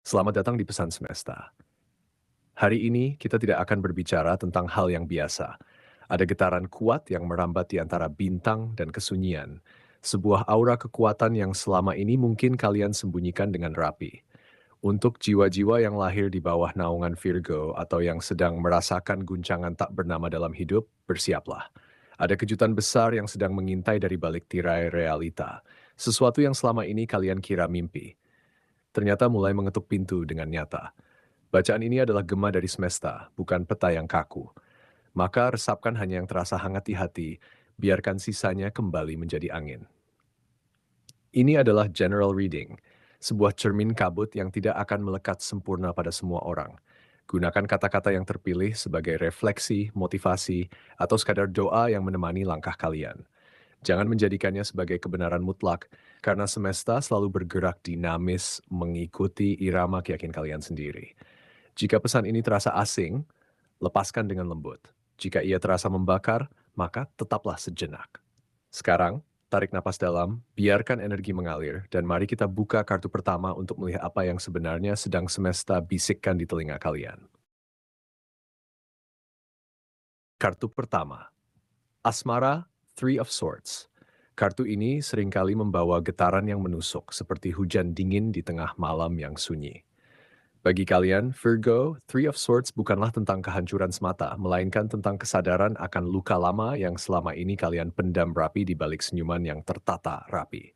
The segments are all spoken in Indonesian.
Selamat datang di Pesan Semesta. Hari ini kita tidak akan berbicara tentang hal yang biasa. Ada getaran kuat yang merambat di antara bintang dan kesunyian. Sebuah aura kekuatan yang selama ini mungkin kalian sembunyikan dengan rapi. Untuk jiwa-jiwa yang lahir di bawah naungan Virgo atau yang sedang merasakan guncangan tak bernama dalam hidup, bersiaplah. Ada kejutan besar yang sedang mengintai dari balik tirai realita. Sesuatu yang selama ini kalian kira mimpi. Ternyata mulai mengetuk pintu dengan nyata. Bacaan ini adalah gema dari semesta, bukan peta yang kaku. Maka resapkan hanya yang terasa hangat di hati, biarkan sisanya kembali menjadi angin. Ini adalah general reading, sebuah cermin kabut yang tidak akan melekat sempurna pada semua orang. Gunakan kata-kata yang terpilih sebagai refleksi, motivasi, atau sekadar doa yang menemani langkah kalian. Jangan menjadikannya sebagai kebenaran mutlak, karena semesta selalu bergerak dinamis mengikuti irama keyakinan kalian sendiri. Jika pesan ini terasa asing, lepaskan dengan lembut. Jika ia terasa membakar, maka tetaplah sejenak. Sekarang, tarik napas dalam, biarkan energi mengalir, dan mari kita buka kartu pertama untuk melihat apa yang sebenarnya sedang semesta bisikkan di telinga kalian. Kartu pertama, Asmara, Three of Swords. Kartu ini seringkali membawa getaran yang menusuk, seperti hujan dingin di tengah malam yang sunyi. Bagi kalian, Virgo, Three of Swords bukanlah tentang kehancuran semata, melainkan tentang kesadaran akan luka lama yang selama ini kalian pendam rapi di balik senyuman yang tertata rapi.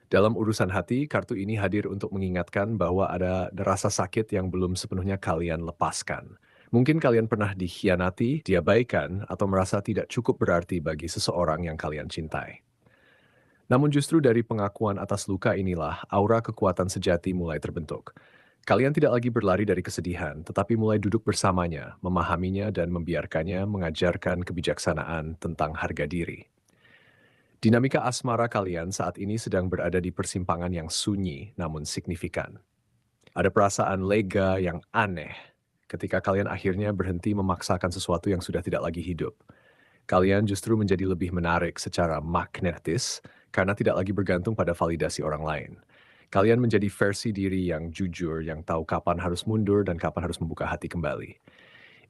Dalam urusan hati, kartu ini hadir untuk mengingatkan bahwa ada rasa sakit yang belum sepenuhnya kalian lepaskan. Mungkin kalian pernah dikhianati, diabaikan, atau merasa tidak cukup berarti bagi seseorang yang kalian cintai. Namun justru dari pengakuan atas luka inilah aura kekuatan sejati mulai terbentuk. Kalian tidak lagi berlari dari kesedihan, tetapi mulai duduk bersamanya, memahaminya dan membiarkannya mengajarkan kebijaksanaan tentang harga diri. Dinamika asmara kalian saat ini sedang berada di persimpangan yang sunyi namun signifikan. Ada perasaan lega yang aneh ketika kalian akhirnya berhenti memaksakan sesuatu yang sudah tidak lagi hidup. Kalian justru menjadi lebih menarik secara magnetis karena tidak lagi bergantung pada validasi orang lain. Kalian menjadi versi diri yang jujur, yang tahu kapan harus mundur dan kapan harus membuka hati kembali.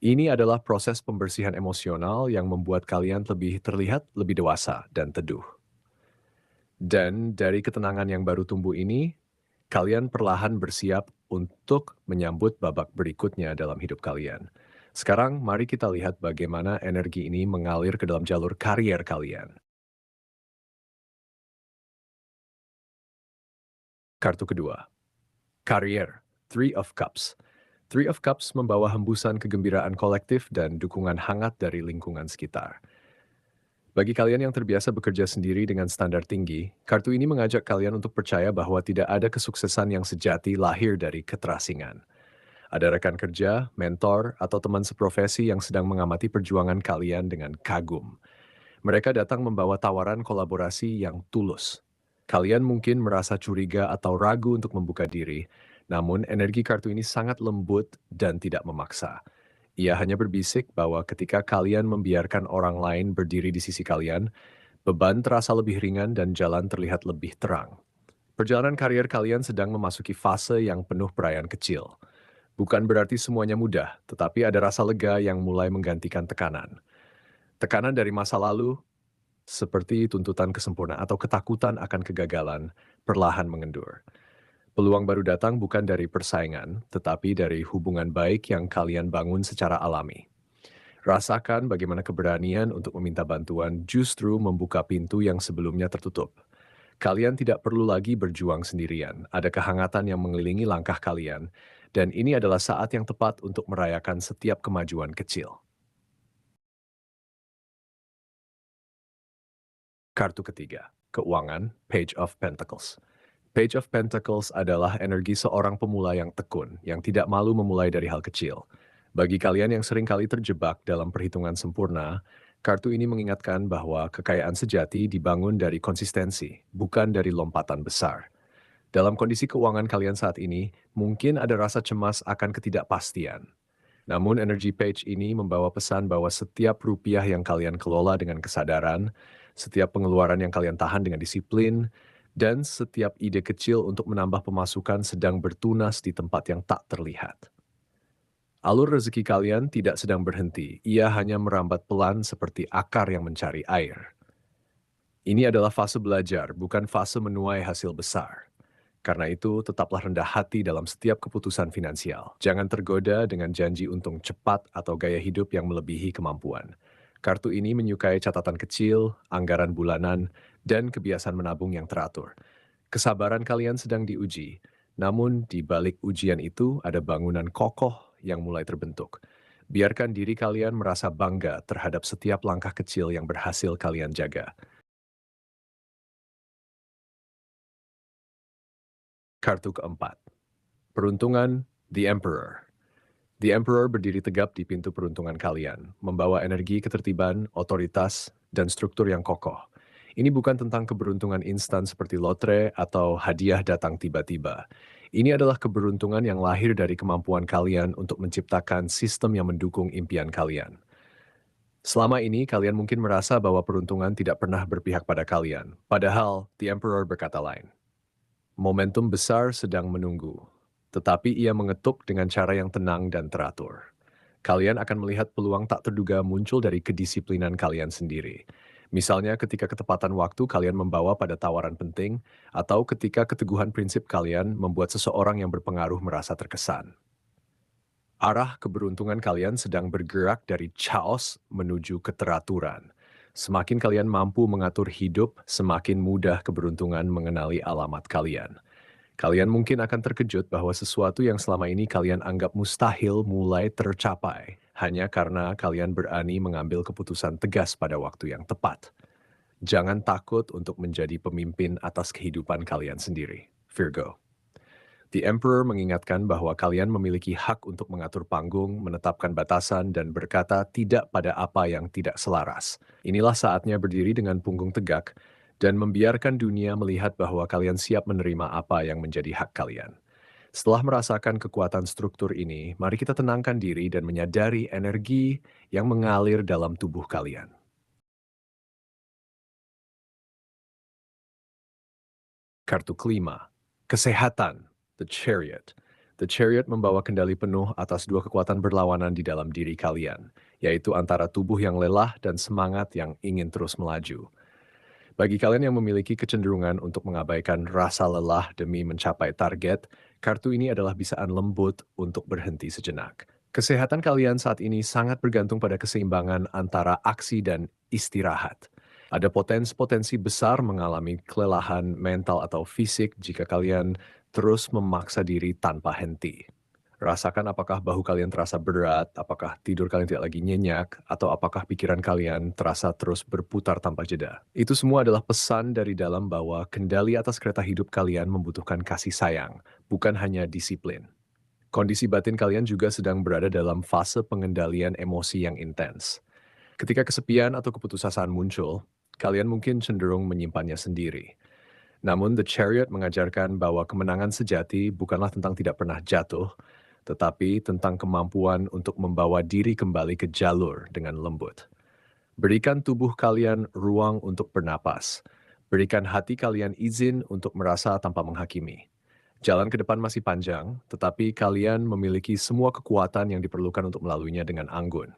Ini adalah proses pembersihan emosional yang membuat kalian lebih terlihat lebih dewasa dan teduh. Dan dari ketenangan yang baru tumbuh ini, kalian perlahan bersiap untuk menyambut babak berikutnya dalam hidup kalian. Sekarang mari kita lihat bagaimana energi ini mengalir ke dalam jalur karier kalian. Kartu kedua, karier, Three of Cups. Three of Cups membawa hembusan kegembiraan kolektif dan dukungan hangat dari lingkungan sekitar. Bagi kalian yang terbiasa bekerja sendiri dengan standar tinggi, kartu ini mengajak kalian untuk percaya bahwa tidak ada kesuksesan yang sejati lahir dari keterasingan. Ada rekan kerja, mentor, atau teman seprofesi yang sedang mengamati perjuangan kalian dengan kagum. Mereka datang membawa tawaran kolaborasi yang tulus. Kalian mungkin merasa curiga atau ragu untuk membuka diri, namun energi kartu ini sangat lembut dan tidak memaksa. Ia hanya berbisik bahwa ketika kalian membiarkan orang lain berdiri di sisi kalian, beban terasa lebih ringan dan jalan terlihat lebih terang. Perjalanan karier kalian sedang memasuki fase yang penuh perayaan kecil. Bukan berarti semuanya mudah, tetapi ada rasa lega yang mulai menggantikan tekanan. Tekanan dari masa lalu, seperti tuntutan kesempurnaan atau ketakutan akan kegagalan, perlahan mengendur. Peluang baru datang bukan dari persaingan, tetapi dari hubungan baik yang kalian bangun secara alami. Rasakan bagaimana keberanian untuk meminta bantuan justru membuka pintu yang sebelumnya tertutup. Kalian tidak perlu lagi berjuang sendirian, ada kehangatan yang mengelilingi langkah kalian, dan ini adalah saat yang tepat untuk merayakan setiap kemajuan kecil. Kartu ketiga, keuangan, Page of Pentacles. Page of Pentacles adalah energi seorang pemula yang tekun, yang tidak malu memulai dari hal kecil. Bagi kalian yang seringkali terjebak dalam perhitungan sempurna, kartu ini mengingatkan bahwa kekayaan sejati dibangun dari konsistensi, bukan dari lompatan besar. Dalam kondisi keuangan kalian saat ini, mungkin ada rasa cemas akan ketidakpastian. Namun energi page ini membawa pesan bahwa setiap rupiah yang kalian kelola dengan kesadaran, setiap pengeluaran yang kalian tahan dengan disiplin, Dan setiap ide kecil untuk menambah pemasukan sedang bertunas di tempat yang tak terlihat. Alur rezeki kalian tidak sedang berhenti, ia hanya merambat pelan seperti akar yang mencari air. Ini adalah fase belajar, bukan fase menuai hasil besar. Karena itu, tetaplah rendah hati dalam setiap keputusan finansial. Jangan tergoda dengan janji untung cepat atau gaya hidup yang melebihi kemampuan. Kartu ini menyukai catatan kecil, anggaran bulanan, dan kebiasaan menabung yang teratur. Kesabaran kalian sedang diuji, namun di balik ujian itu ada bangunan kokoh yang mulai terbentuk. Biarkan diri kalian merasa bangga terhadap setiap langkah kecil yang berhasil kalian jaga. Kartu keempat, peruntungan The Emperor. The Emperor berdiri tegap di pintu peruntungan kalian, membawa energi ketertiban, otoritas, dan struktur yang kokoh. Ini bukan tentang keberuntungan instan seperti lotre atau hadiah datang tiba-tiba. Ini adalah keberuntungan yang lahir dari kemampuan kalian untuk menciptakan sistem yang mendukung impian kalian. Selama ini, kalian mungkin merasa bahwa peruntungan tidak pernah berpihak pada kalian. Padahal, The Emperor berkata lain. Momentum besar sedang menunggu, tetapi ia mengetuk dengan cara yang tenang dan teratur. Kalian akan melihat peluang tak terduga muncul dari kedisiplinan kalian sendiri. Misalnya ketika ketepatan waktu kalian membawa pada tawaran penting, atau ketika keteguhan prinsip kalian membuat seseorang yang berpengaruh merasa terkesan. Arah keberuntungan kalian sedang bergerak dari chaos menuju keteraturan. Semakin kalian mampu mengatur hidup, semakin mudah keberuntungan mengenali alamat kalian. Kalian mungkin akan terkejut bahwa sesuatu yang selama ini kalian anggap mustahil mulai tercapai hanya karena kalian berani mengambil keputusan tegas pada waktu yang tepat. Jangan takut untuk menjadi pemimpin atas kehidupan kalian sendiri. Virgo. The Emperor mengingatkan bahwa kalian memiliki hak untuk mengatur panggung, menetapkan batasan, dan berkata tidak pada apa yang tidak selaras. Inilah saatnya berdiri dengan punggung tegak dan membiarkan dunia melihat bahwa kalian siap menerima apa yang menjadi hak kalian. Setelah merasakan kekuatan struktur ini, mari kita tenangkan diri dan menyadari energi yang mengalir dalam tubuh kalian. Kartu kelima, kesehatan, The Chariot. The Chariot membawa kendali penuh atas dua kekuatan berlawanan di dalam diri kalian, yaitu antara tubuh yang lelah dan semangat yang ingin terus melaju. Bagi kalian yang memiliki kecenderungan untuk mengabaikan rasa lelah demi mencapai target, kartu ini adalah bisaan lembut untuk berhenti sejenak. Kesehatan kalian saat ini sangat bergantung pada keseimbangan antara aksi dan istirahat. Ada potensi-potensi besar mengalami kelelahan mental atau fisik jika kalian terus memaksa diri tanpa henti. Rasakan apakah bahu kalian terasa berat, apakah tidur kalian tidak lagi nyenyak, atau apakah pikiran kalian terasa terus berputar tanpa jeda. Itu semua adalah pesan dari dalam bahwa kendali atas kereta hidup kalian membutuhkan kasih sayang, bukan hanya disiplin. Kondisi batin kalian juga sedang berada dalam fase pengendalian emosi yang intens. Ketika kesepian atau keputusasaan muncul, kalian mungkin cenderung menyimpannya sendiri. Namun The Chariot mengajarkan bahwa kemenangan sejati bukanlah tentang tidak pernah jatuh, tetapi tentang kemampuan untuk membawa diri kembali ke jalur dengan lembut. Berikan tubuh kalian ruang untuk bernapas. Berikan hati kalian izin untuk merasa tanpa menghakimi. Jalan ke depan masih panjang, tetapi kalian memiliki semua kekuatan yang diperlukan untuk melaluinya dengan anggun.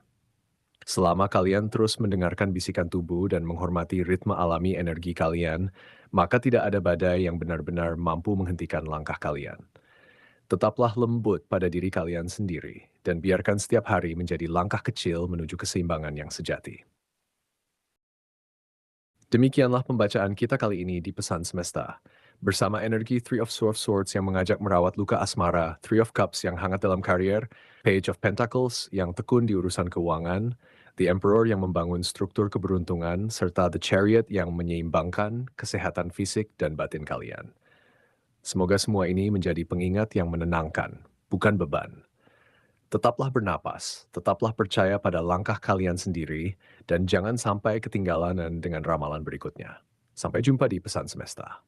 Selama kalian terus mendengarkan bisikan tubuh dan menghormati ritme alami energi kalian, maka tidak ada badai yang benar-benar mampu menghentikan langkah kalian. Tetaplah lembut pada diri kalian sendiri, dan biarkan setiap hari menjadi langkah kecil menuju keseimbangan yang sejati. Demikianlah pembacaan kita kali ini di Pesan Semesta. Bersama energi Three of Swords yang mengajak merawat luka asmara, Three of Cups yang hangat dalam karier, Page of Pentacles yang tekun di urusan keuangan, The Emperor yang membangun struktur keberuntungan, serta The Chariot yang menyeimbangkan kesehatan fisik dan batin kalian. Semoga semua ini menjadi pengingat yang menenangkan, bukan beban. Tetaplah bernapas, tetaplah percaya pada langkah kalian sendiri, dan jangan sampai ketinggalan dengan ramalan berikutnya. Sampai jumpa di Pesan Semesta.